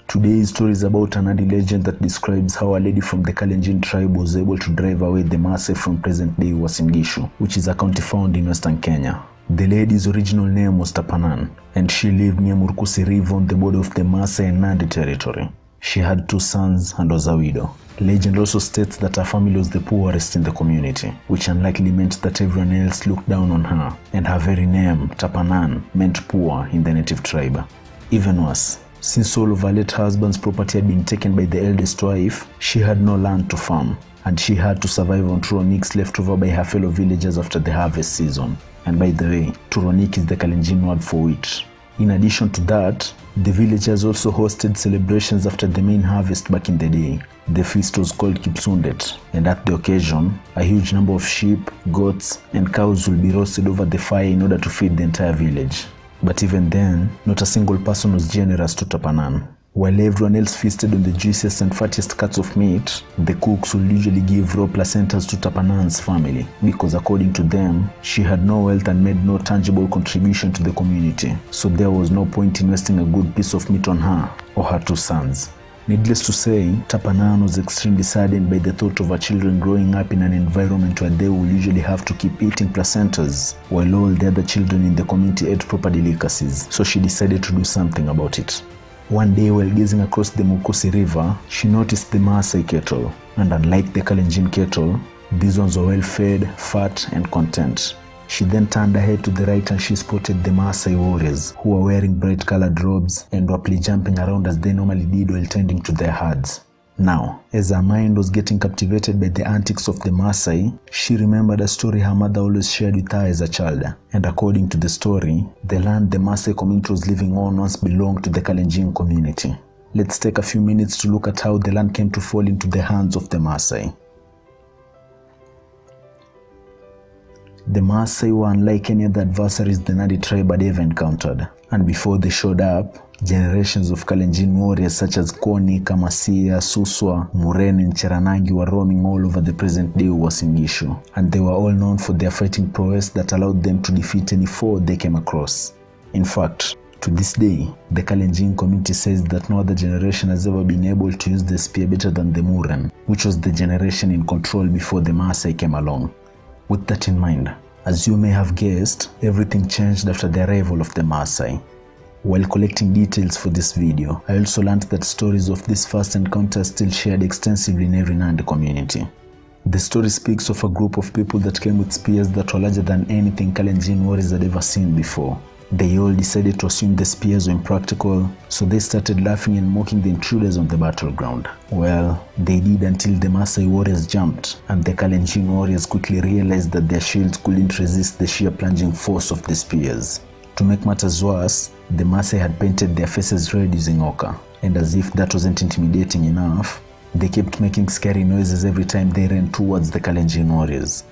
Today's story is about another legend that describes how a lady from the Kalenjin tribe was able to drive away the Maasai from present-day Uasin Gishu, which is a county found in western Kenya. The lady's original name was 𝗣𝗏𝗏, and she lived near 𝗦𝗨𝗣𝗣𝗢𝗥𝗧 River on the border of the Maasai and Nandi territory. She had 2 sons and was a widow. Legend also states that her family was the poorest in the community, which unlikely meant that everyone else looked down on her, and her very name, 𝗣𝗏𝗏, meant poor in the native tribe. Even worse, since all of her late husband's property had been taken by the eldest wife, she had no land to farm, and she had to survive on turonicks left over by her fellow villagers after the harvest season. And by the way, turonik is the Kalenjin word for wheat. In addition to that, the villagers also hosted celebrations after the main harvest back in the day. The feast was called 𝗖𝗛𝗘𝗔𝗦𝗘, and at the occasion, a huge number of sheep, goats, and cows will be roasted over the fire in order to feed the entire village. But even then, not a single person was generous to 𝗣𝗏𝗏. While everyone else feasted on the juiciest and fattiest cuts of meat, the cooks would usually give raw placentas to 𝗣𝗏𝗏's family, because according to them, she had no wealth and made no tangible contribution to the community, so there was no point in wasting a good piece of meat on her or her 2 sons. Needless to say, 𝗣𝗏𝗏 was extremely saddened by the thought of her children growing up in an environment where they would usually have to keep eating placentas, while all the other children in the community ate proper delicacies, so she decided to do something about it. One day while gazing across the 𝗦𝗨𝗣𝗣𝗢𝗥𝗧 River, she noticed the Maasai cattle, and unlike the Kalenjin cattle, these ones were well fed, fat, and content. She then turned her head to the right and she spotted the Maasai warriors, who were wearing bright colored robes and were playfully jumping around as they normally did while tending to their herds. Now, as her mind was getting captivated by the antics of the Maasai, she remembered a story her mother always shared with her as a child. And according to the story, the land the Maasai community was living on once belonged to the Kalenjin community. Let's take a few minutes to look at how the land came to fall into the hands of the Maasai. The Maasai were unlike any other adversaries the Nandi tribe had ever encountered, and before they showed up, generations of Kalenjin warriors such as Koni, Kamasia, Suswa, Muren, and Cheranangi were roaming all over the present-day Uasin Gishu, and they were all known for their fighting prowess that allowed them to defeat any foe they came across. In fact, to this day, the Kalenjin community says that no other generation has ever been able to use the spear better than the Muren, which was the generation in control before the Maasai came along. With that in mind, as you may have guessed, everything changed after the arrival of the Maasai. While collecting details for this video, I also learned that stories of this first encounter are still shared extensively in every Nandi community. The story speaks of a group of people that came with spears that were larger than anything Kalenjin warriors had ever seen before. They all decided to assume the spears were impractical, so they started laughing and mocking the intruders on the battleground. Well, they did until the Maasai warriors jumped, and the Kalenjin warriors quickly realized that their shields couldn't resist the sheer plunging force of the spears. To make matters worse, the Maasai had painted their faces red using ochre, and as if that wasn't intimidating enough, they kept making scary noises every time they ran towards the Kalenjin warriors.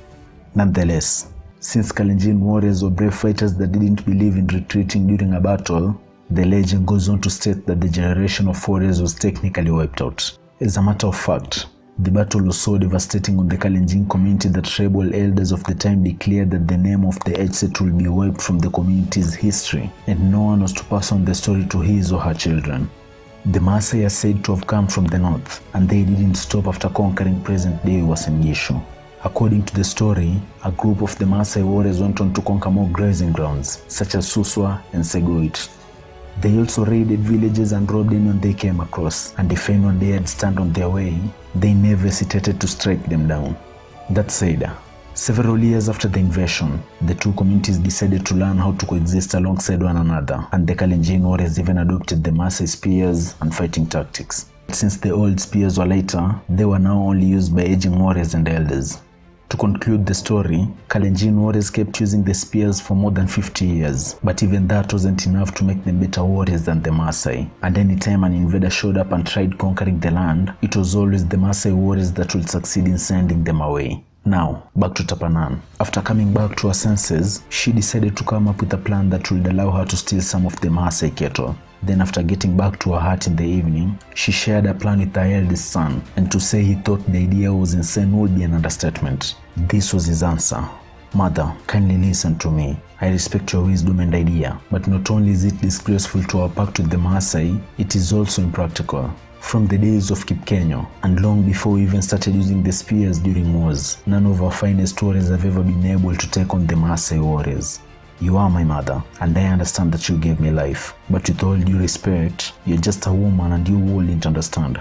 Nonetheless, since Kalenjin warriors were brave fighters that didn't believe in retreating during a battle, the legend goes on to state that the generation of warriors was technically wiped out. As a matter of fact, the battle was so devastating on the Kalenjin community that tribal elders of the time declared that the name of the 𝗣𝗟𝗘 will be wiped from the community's history, and no one was to pass on the story to his or her children. The Maasai are said to have come from the north, and they didn't stop after conquering present-day Uasin Gishu. According to the story, a group of the Maasai warriors went on to conquer more grazing grounds, such as Suswa and 𝗣𝗟𝗪𝗣𝗢𝗥𝗧. They also raided villages and robbed anyone they came across, and if anyone dared stand on their way, they never hesitated to strike them down. That said, several years after the invasion, the 2 communities decided to learn how to coexist alongside one another, and the Kalenjin warriors even adopted the Maasai spears and fighting tactics. Since the old spears were lighter, they were now only used by aging warriors and elders. To conclude the story, Kalenjin warriors kept using the spears for more than 50 years, but even that wasn't enough to make them better warriors than the Maasai. And anytime an invader showed up and tried conquering the land, it was always the Maasai warriors that would succeed in sending them away. Now, back to 𝗣𝗏𝗏. After coming back to her senses, she decided to come up with a plan that would allow her to steal some of the Maasai cattle. Then after getting back to her hut in the evening, she shared her plan with her eldest son, and to say he thought the idea was insane would be an understatement. This was his answer. Mother, kindly listen to me. I respect your wisdom and idea, but not only is it disgraceful to our pact with the Maasai, it is also impractical. From the days of Tapkendi, and long before we even started using the spears during wars, none of our finest warriors have ever been able to take on the Maasai warriors. You are my mother, and I understand that you gave me life, but with all due respect, you're just a woman and you wouldn't understand.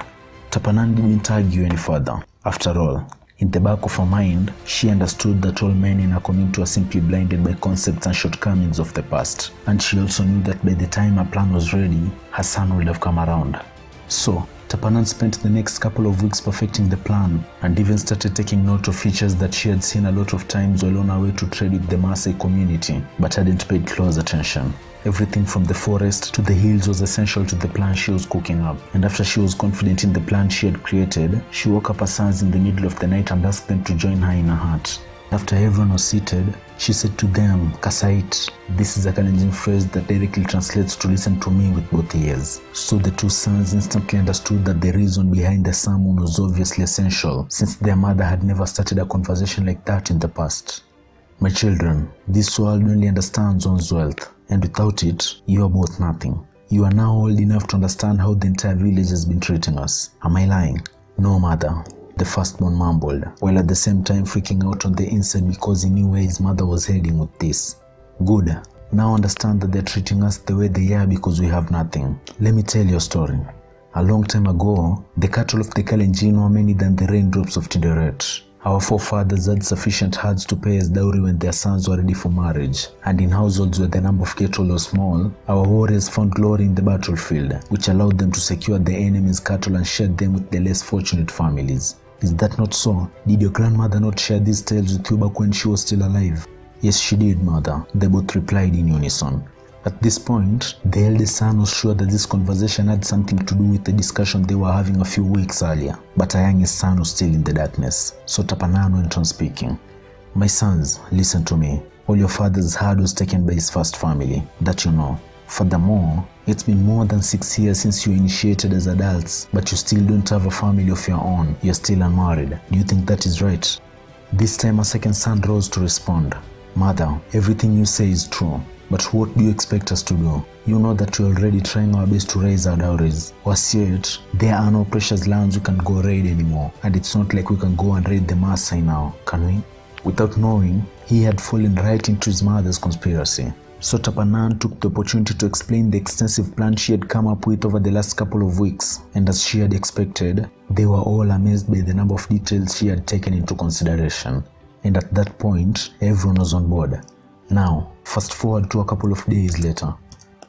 𝗣𝗟𝗏 didn't argue any further. After all, in the back of her mind, she understood that all men in her community were simply blinded by concepts and shortcomings of the past, and she also knew that by the time her plan was ready, her son would have come around. So, 𝗣𝗟𝗏 spent the next couple of weeks perfecting the plan, and even started taking note of features that she had seen a lot of times while on her way to trade with the Maasai community, but hadn't paid close attention. Everything from the forest to the hills was essential to the plan she was cooking up, and after she was confident in the plan she had created, she woke up her sons in the middle of the night and asked them to join her in her hut. After everyone was seated, she said to them, 𝗣𝗟𝗏𝗧. This is a Kalenjin phrase that directly translates to listen to me with both ears. So the two sons instantly understood that the reason behind the sermon was obviously essential, since their mother had never started a conversation like that in the past. My children, this world only understands one's wealth, and without it, you are both nothing. You are now old enough to understand how the entire village has been treating us. Am I lying? No, mother, the firstborn mumbled, while at the same time freaking out on the inside because he knew where his mother was heading with this. Good. Now understand that they're treating us the way they are because we have nothing. Let me tell you a story. A long time ago, the cattle of the Kalenjin were many than the raindrops of 𝗤𝗟𝗘𝗔𝗦𝗘. Our forefathers had sufficient herds to pay as dowry when their sons were ready for marriage, and in households where the number of cattle was small, our warriors found glory in the battlefield, which allowed them to secure the enemy's cattle and share them with the less fortunate families. Is that not so? Did your grandmother not share these tales with you back when she was still alive? Yes, she did, mother, they both replied in unison. At this point, the eldest son was sure that this conversation had something to do with the discussion they were having a few weeks earlier, but her youngest son was still in the darkness, so 𝗣𝗟𝗏 went on speaking. My sons, listen to me. All your father's herd was taken by his first family, that you know. Furthermore, it's been more than 6 years since you initiated as adults, but you still don't have a family of your own. You're still unmarried. Do you think that is right? This time, a second son rose to respond. Mother, everything you say is true. But what do you expect us to do? You know that we're already trying our best to raise our dowries. Worse yet, there are no precious lands we can go raid anymore, and it's not like we can go and raid the Maasai now, can we? Without knowing, he had fallen right into his mother's conspiracy. So 𝗣𝗟𝗏 took the opportunity to explain the extensive plan she had come up with over the last couple of weeks, and as she had expected, they were all amazed by the number of details she had taken into consideration. And at that point, everyone was on board. Now, fast forward to a couple of days later.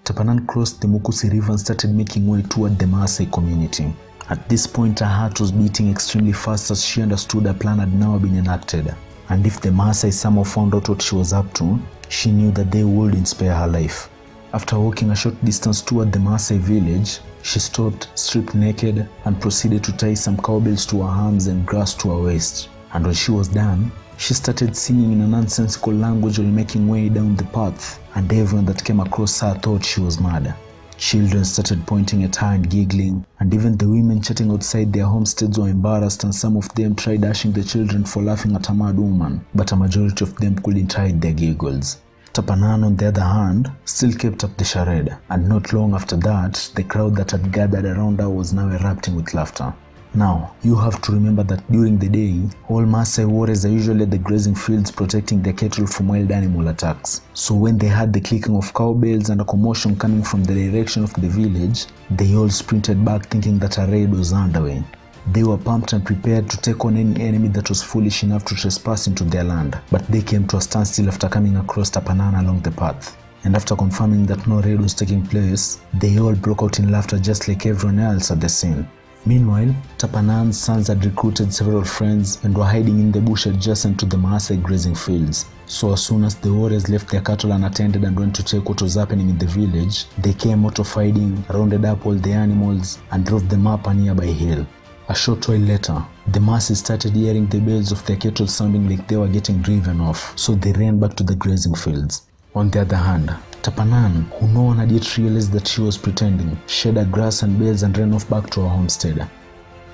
𝗣𝗟𝗏 crossed the Mukusi River and started making way toward the Maasai community. At this point, her heart was beating extremely fast as she understood her plan had now been enacted. And if the Maasai somehow found out what she was up to, she knew that they wouldn't spare her life. After walking a short distance toward the Maasai village, she stopped, stripped naked, and proceeded to tie some cowbells to her arms and grass to her waist. And when she was done, she started singing in a nonsensical language while making way down the path, and everyone that came across her thought she was mad. Children started pointing at her and giggling, and even the women chatting outside their homesteads were embarrassed, and some of them tried dashing the children for laughing at a mad woman, but a majority of them couldn't hide their giggles. 𝗣𝗟𝗏, on the other hand, still kept up the charade, and not long after that, the crowd that had gathered around her was now erupting with laughter. Now, you have to remember that during the day, all Maasai warriors are usually at the grazing fields protecting their cattle from wild animal attacks. So when they heard the clicking of cowbells and a commotion coming from the direction of the village, they all sprinted back thinking that a raid was underway. They were pumped and prepared to take on any enemy that was foolish enough to trespass into their land, but they came to a standstill after coming across 𝗣𝗟𝗏 along the path. And after confirming that no raid was taking place, they all broke out in laughter just like everyone else at the scene. Meanwhile, 𝗣𝗟𝗏's sons had recruited several friends and were hiding in the bush adjacent to the Maasai grazing fields. So as soon as the warriors left their cattle unattended and went to check what was happening in the village, they came out of hiding, rounded up all the animals, and drove them up a nearby hill. A short while later, the Maasai started hearing the bells of their cattle sounding like they were getting driven off, so they ran back to the grazing fields. On the other hand, 𝗣𝗟𝗏, who no one had yet realized that she was pretending, shed her grass and bells and ran off back to her homestead.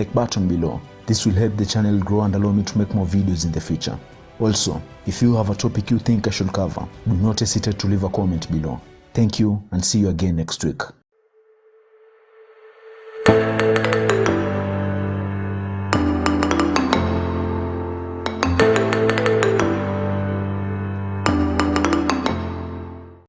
like button below. This will help the channel grow and allow me to make more videos in the future. Also, if you have a topic you think I should cover, do not hesitate to leave a comment below. Thank you and see you again next week.